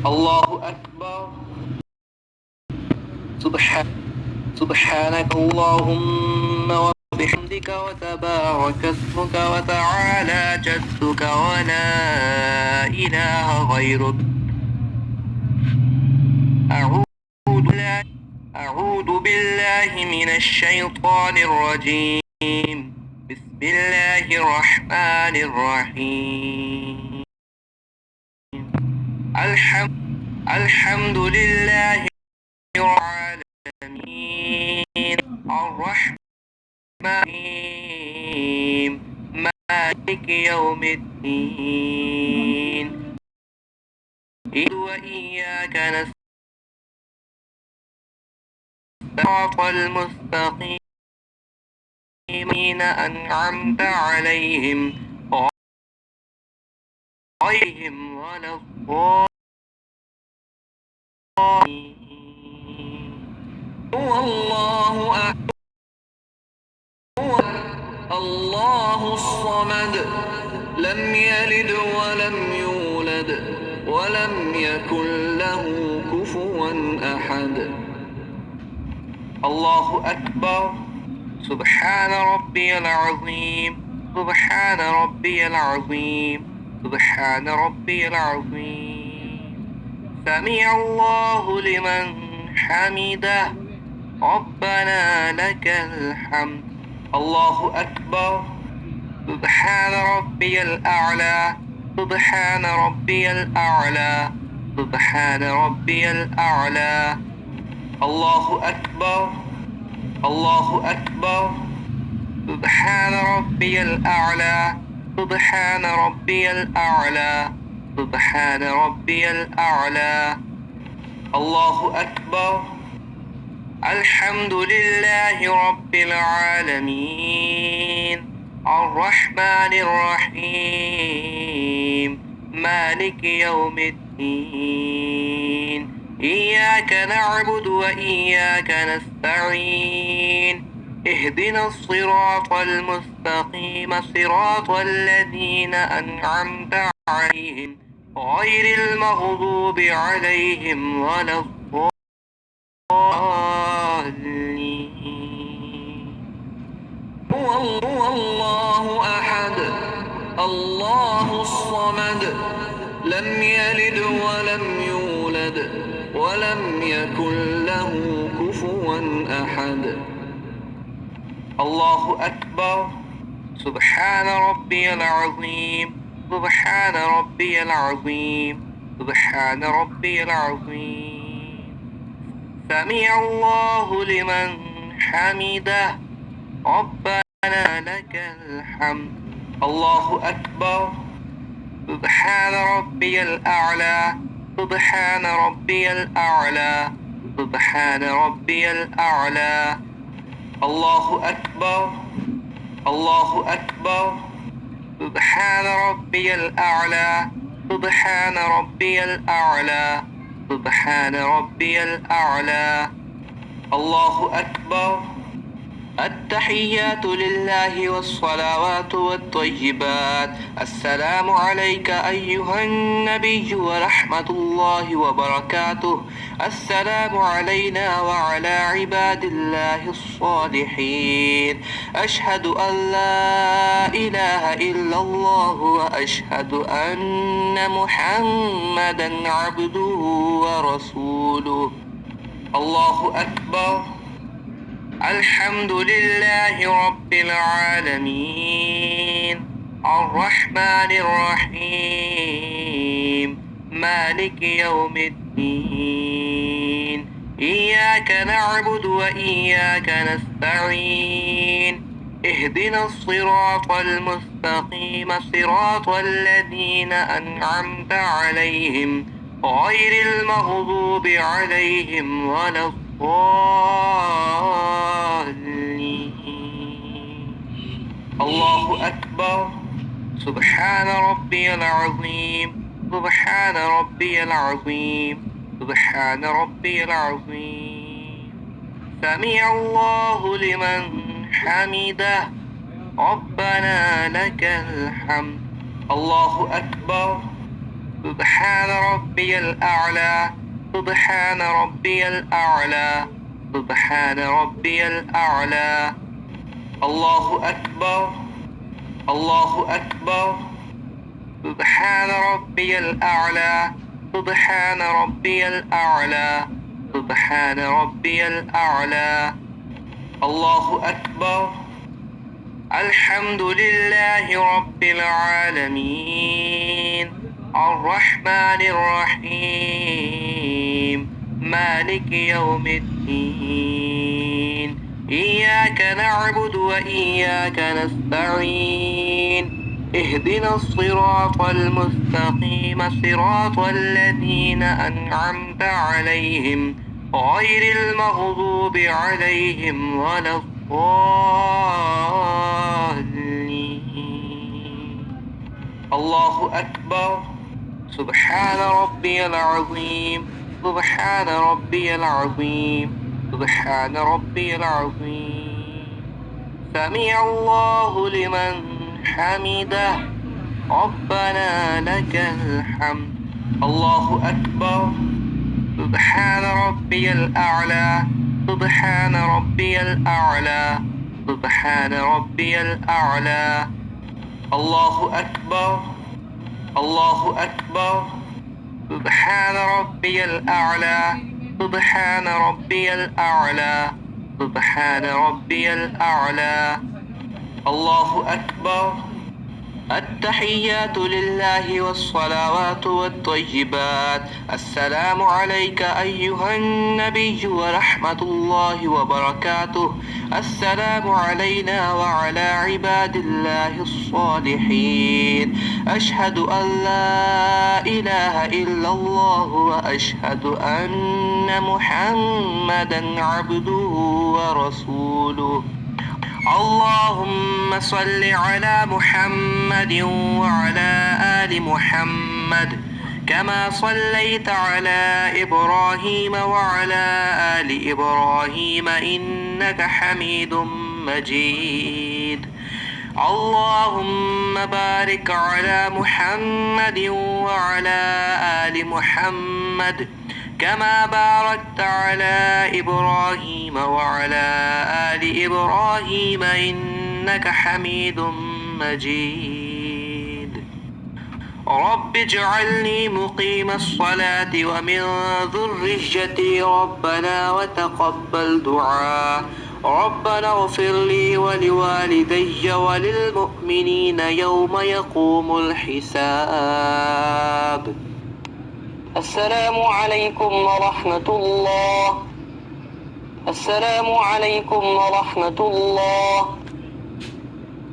الله أكبر. سبحانك اللهم وبحمدك وتبارك اسمك وتعالى جدك ولا إله غيرك. أعوذ بالله من الشيطان الرجيم. بسم الله الرحمن الرحيم. الحمد لله رب العالمين الرحمن الرحيم مالك يوم الدين وإياك نستعين صراط المستقيم أنعمت عليهم غيرهم ولا الضالين. هو الله أحد الله الصمد لم يلد ولم يولد ولم يكن له كفوا أحد. الله أكبر. سبحان ربي العظيم. سبحان ربي العظيم. سبحان ربي العظيم. سمع الله لمن حمده ربنا لك الحمد. الله أكبر. سبحان ربي الأعلى. سبحان ربي الأعلى. سبحان ربي الأعلى. الله أكبر. الله أكبر. سبحان ربي الأعلى. سبحان ربي الأعلى. سبحان ربي الأعلى. الله أكبر. الحمد لله رب العالمين الرحمن الرحيم مالك يوم الدين إياك نعبد وإياك نستعين اهدنا الصراط المستقيم صراط الذين أنعمت عليهم غير المغضوب عليهم ولا الضالين. هو الله أحد الله الصمد لم يلد ولم يولد ولم يكن له كفوا أحد. الله أكبر. سبحان ربي العظيم. سبحان ربي العظيم. سبحان ربي العظيم. سمع الله لمن حمده ربنا لك الحمد. الله أكبر. سبحان ربي الأعلى. سبحان ربي الأعلى. سبحان ربي الأعلى. الله أكبر. الله أكبر. سبحان ربي الأعلى. سبحان ربي الأعلى. سبحان ربي الأعلى. الله أكبر. التحيات لله والصلوات والطيبات. السلام عليك أيها النبي ورحمة الله وبركاته. السلام علينا وعلى عباد الله الصالحين. أشهد أن لا إله إلا الله وأشهد أن محمدا عبده ورسوله. الله أكبر. الحمد لله رب العالمين الرحمن الرحيم مالك يوم الدين إياك نعبد وإياك نستعين اهدنا الصراط المستقيم صراط الذين أنعمت عليهم غير المغضوب عليهم ولا الضالين. الله أكبر. سبحان ربي العظيم. سبحان ربي العظيم. سبحان ربي العظيم. سمع الله لمن حمده ربنا لك الحمد. الله أكبر. سبحان ربي الأعلى سبحان ربي الأعلى سبحان ربي الأعلى الله أكبر الله أكبر سبحان ربي الأعلى سبحان ربي الأعلى سبحان ربي الأعلى الله أكبر الحمد لله رب العالمين الرحمن الرحيم مالك يوم الدين إياك نعبد وإياك نستعين اهدنا الصراط المستقيم صراط الذين أنعمت عليهم غير المغضوب عليهم ولا الضالين الله أكبر سبحان ربي العظيم سبحان ربي العظيم سبحان ربي العظيم سمع الله لمن حمده ربنا لك الحمد الله أكبر سبحان ربي الأعلى سبحان ربي الأعلى سبحان ربي الأعلى الله أكبر الله أكبر سبحان ربي الأعلى سبحان ربي الأعلى سبحان ربي الأعلى الله أكبر التحيات لله والصلوات والطيبات السلام عليك أيها النبي ورحمة الله وبركاته السلام علينا وعلى عباد الله الصالحين أشهد أن لا إله إلا الله وأشهد أن محمدا عبده ورسوله اللهم صل على محمد وعلى آل محمد كما صليت على إبراهيم وعلى آل إبراهيم إنك حميد مجيد اللهم بارك على محمد وعلى آل محمد كما باركت على إبراهيم وعلى آل إبراهيم إنك حميد مجيد رب اجعلني مقيم الصلاة ومن ذريتي ربنا وتقبل دعاء ربنا اغفر لي ولوالدي وللمؤمنين يوم يقوم الحساب السلام عليكم ورحمة الله السلام عليكم ورحمة الله